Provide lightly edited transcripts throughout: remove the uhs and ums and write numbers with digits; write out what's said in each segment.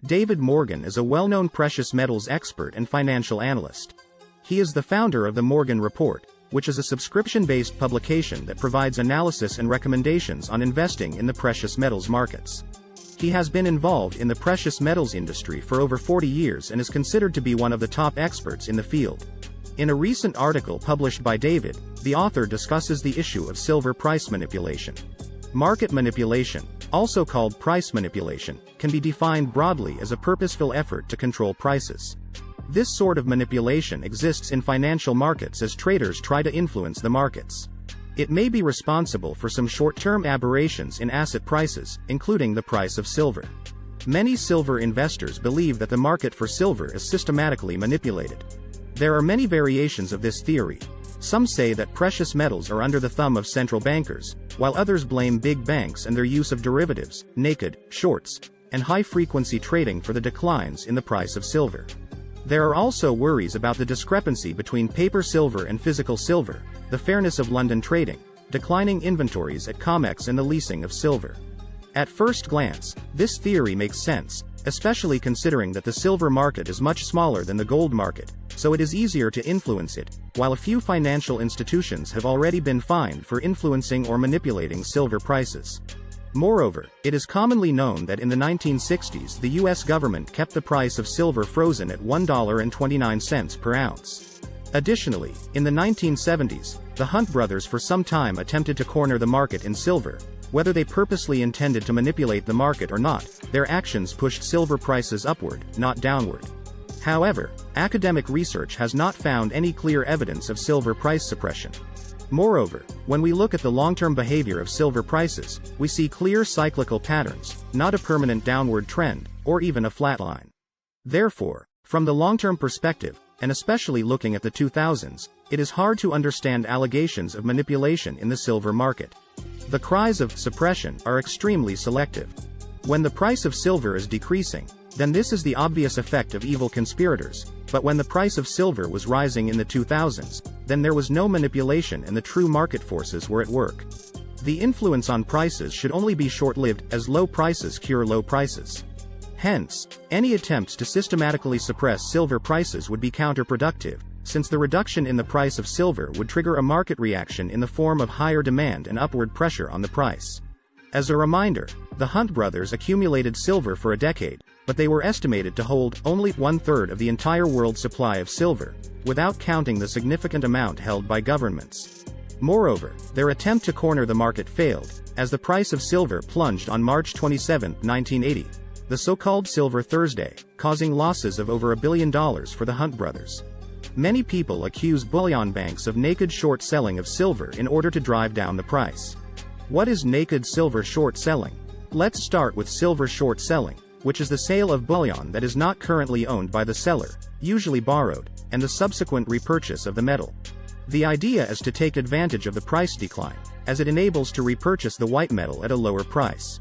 David Morgan is a well-known precious metals expert and financial analyst. He is the founder of the Morgan Report, which is a subscription-based publication that provides analysis and recommendations on investing in the precious metals markets. He has been involved in the precious metals industry for over 40 years and is considered to be one of the top experts in the field. In a recent article published by David, the author discusses the issue of silver price manipulation. Market manipulation, also called price manipulation, can be defined broadly as a purposeful effort to control prices. This sort of manipulation exists in financial markets as traders try to influence the markets. It may be responsible for some short-term aberrations in asset prices, including the price of silver. Many silver investors believe that the market for silver is systematically manipulated. There are many variations of this theory. Some say that precious metals are under the thumb of central bankers, while others blame big banks and their use of derivatives, naked, shorts, and high-frequency trading for the declines in the price of silver. There are also worries about the discrepancy between paper silver and physical silver, the fairness of London trading, declining inventories at Comex and the leasing of silver. At first glance, this theory makes sense, especially considering that the silver market is much smaller than the gold market, so it is easier to influence it, while a few financial institutions have already been fined for influencing or manipulating silver prices. Moreover, it is commonly known that in the 1960s the US government kept the price of silver frozen at $1.29 per ounce. Additionally, in the 1970s, the Hunt brothers for some time attempted to corner the market in silver. Whether they purposely intended to manipulate the market or not, their actions pushed silver prices upward, not downward. However, academic research has not found any clear evidence of silver price suppression. Moreover, when we look at the long-term behavior of silver prices, we see clear cyclical patterns, not a permanent downward trend, or even a flat line. Therefore, from the long-term perspective, and especially looking at the 2000s, it is hard to understand allegations of manipulation in the silver market. The cries of suppression are extremely selective. When the price of silver is decreasing, then this is the obvious effect of evil conspirators, but when the price of silver was rising in the 2000s, then there was no manipulation and the true market forces were at work. The influence on prices should only be short-lived, as low prices cure low prices. Hence, any attempts to systematically suppress silver prices would be counterproductive, since the reduction in the price of silver would trigger a market reaction in the form of higher demand and upward pressure on the price. As a reminder, the Hunt brothers accumulated silver for a decade, but they were estimated to hold only 1/3 of the entire world supply of silver, without counting the significant amount held by governments. Moreover, their attempt to corner the market failed, as the price of silver plunged on March 27, 1980, the so-called Silver Thursday, causing losses of over $1 billion for the Hunt brothers. Many people accuse bullion banks of naked short selling of silver in order to drive down the price. What is naked silver short selling? Let's start with silver short selling, which is the sale of bullion that is not currently owned by the seller, usually borrowed, and the subsequent repurchase of the metal. The idea is to take advantage of the price decline, as it enables to repurchase the white metal at a lower price.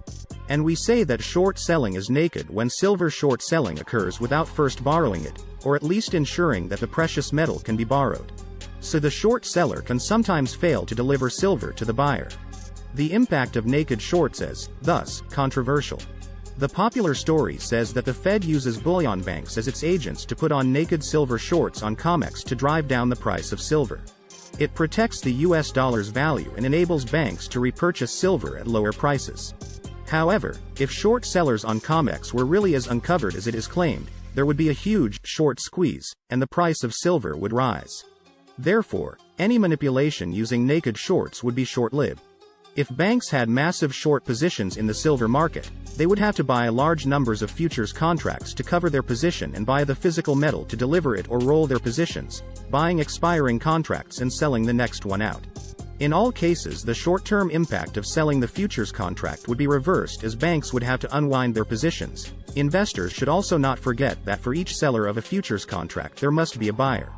And we say that short selling is naked when silver short selling occurs without first borrowing it, or at least ensuring that the precious metal can be borrowed. So the short seller can sometimes fail to deliver silver to the buyer. The impact of naked shorts is, thus, controversial. The popular story says that the Fed uses bullion banks as its agents to put on naked silver shorts on Comex to drive down the price of silver. It protects the US dollar's value and enables banks to repurchase silver at lower prices. However, if short sellers on Comex were really as uncovered as it is claimed, there would be a huge short squeeze, and the price of silver would rise. Therefore, any manipulation using naked shorts would be short-lived. If banks had massive short positions in the silver market, they would have to buy large numbers of futures contracts to cover their position and buy the physical metal to deliver it or roll their positions, buying expiring contracts and selling the next one out. In all cases, the short-term impact of selling the futures contract would be reversed, as banks would have to unwind their positions. Investors should also not forget that for each seller of a futures contract there must be a buyer.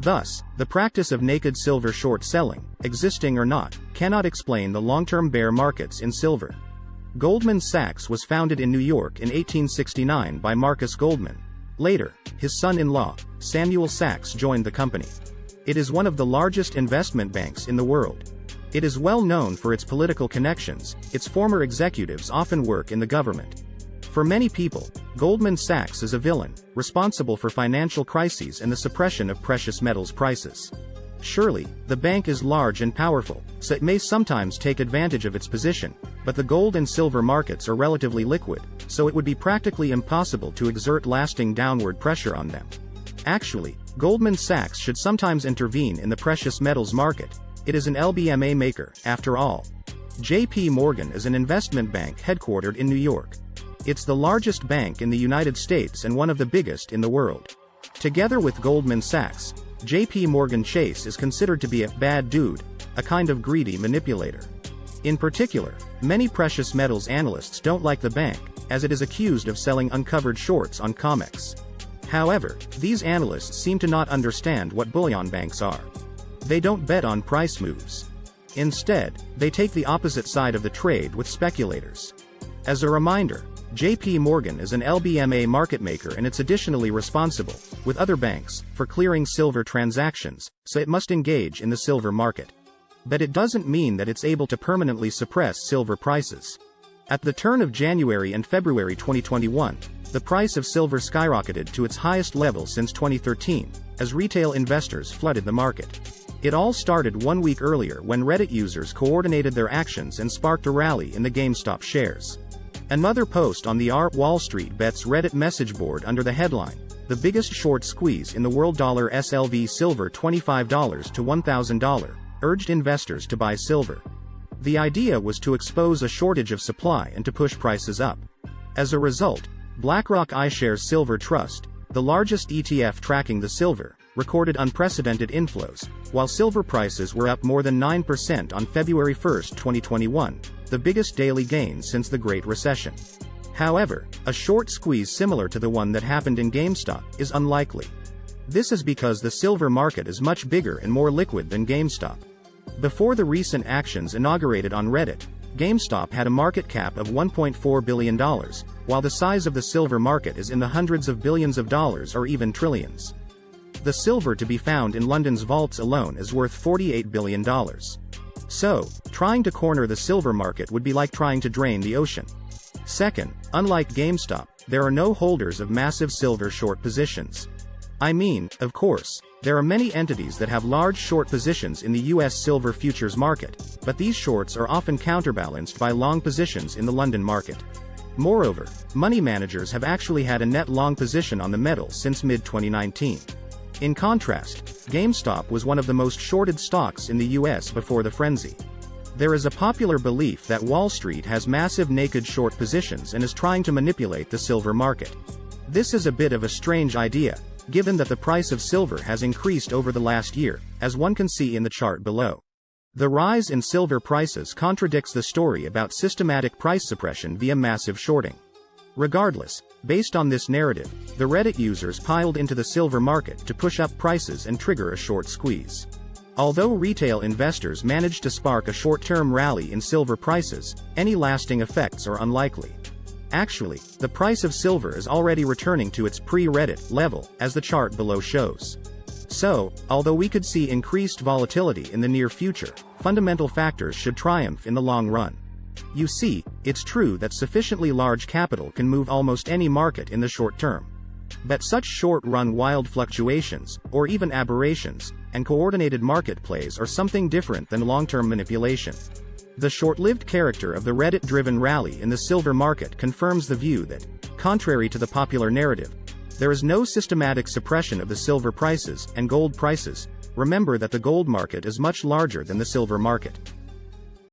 Thus, the practice of naked silver short selling, existing or not, cannot explain the long-term bear markets in silver. Goldman Sachs was founded in New York in 1869 by Marcus Goldman. Later, his son-in-law, Samuel Sachs, joined the company. It is one of the largest investment banks in the world. It is well known for its political connections. Its former executives often work in the government. For many people, Goldman Sachs is a villain, responsible for financial crises and the suppression of precious metals prices. Surely, the bank is large and powerful, so it may sometimes take advantage of its position, but the gold and silver markets are relatively liquid, so it would be practically impossible to exert lasting downward pressure on them. Actually, Goldman Sachs should sometimes intervene in the precious metals market. It is an LBMA maker, after all. J.P. Morgan is an investment bank headquartered in New York. It's the largest bank in the United States and one of the biggest in the world. Together with Goldman Sachs, J.P. Morgan Chase is considered to be a bad dude, a kind of greedy manipulator. In particular, many precious metals analysts don't like the bank, as it is accused of selling uncovered shorts on Comex. However, these analysts seem to not understand what bullion banks are. They don't bet on price moves. Instead, they take the opposite side of the trade with speculators. As a reminder, J.P. Morgan is an LBMA market maker and it's additionally responsible, with other banks, for clearing silver transactions, so it must engage in the silver market. But it doesn't mean that it's able to permanently suppress silver prices. At the turn of January and February 2021, the price of silver skyrocketed to its highest level since 2013, as retail investors flooded the market. It all started 1 week earlier when Reddit users coordinated their actions and sparked a rally in the GameStop shares. Another post on the Wall Street Bets Reddit message board under the headline, "The biggest short squeeze in the world $SLV silver $25 to $1,000, urged investors to buy silver." The idea was to expose a shortage of supply and to push prices up. As a result, BlackRock iShares Silver Trust, the largest ETF tracking the silver, recorded unprecedented inflows, while silver prices were up more than 9% on February 1, 2021, the biggest daily gain since the Great Recession. However, a short squeeze similar to the one that happened in GameStop is unlikely. This is because the silver market is much bigger and more liquid than GameStop. Before the recent actions inaugurated on Reddit, GameStop had a market cap of $1.4 billion, while the size of the silver market is in the hundreds of billions of dollars or even trillions. The silver to be found in London's vaults alone is worth $48 billion. So, trying to corner the silver market would be like trying to drain the ocean. Second, unlike GameStop, there are no holders of massive silver short positions. I mean, of course, there are many entities that have large short positions in the US silver futures market, but these shorts are often counterbalanced by long positions in the London market. Moreover, money managers have actually had a net long position on the metal since mid-2019. In contrast, GameStop was one of the most shorted stocks in the US before the frenzy. There is a popular belief that Wall Street has massive naked short positions and is trying to manipulate the silver market. This is a bit of a strange idea, given that the price of silver has increased over the last year, as one can see in the chart below. The rise in silver prices contradicts the story about systematic price suppression via massive shorting. Regardless, based on this narrative, the Reddit users piled into the silver market to push up prices and trigger a short squeeze. Although retail investors managed to spark a short-term rally in silver prices, any lasting effects are unlikely. Actually, the price of silver is already returning to its pre-Reddit level, as the chart below shows. So, although we could see increased volatility in the near future, fundamental factors should triumph in the long run. You see, it's true that sufficiently large capital can move almost any market in the short term. But such short-run wild fluctuations, or even aberrations, and coordinated market plays are something different than long-term manipulation. The short-lived character of the Reddit-driven rally in the silver market confirms the view that, contrary to the popular narrative, there is no systematic suppression of the silver prices and gold prices. Remember that the gold market is much larger than the silver market.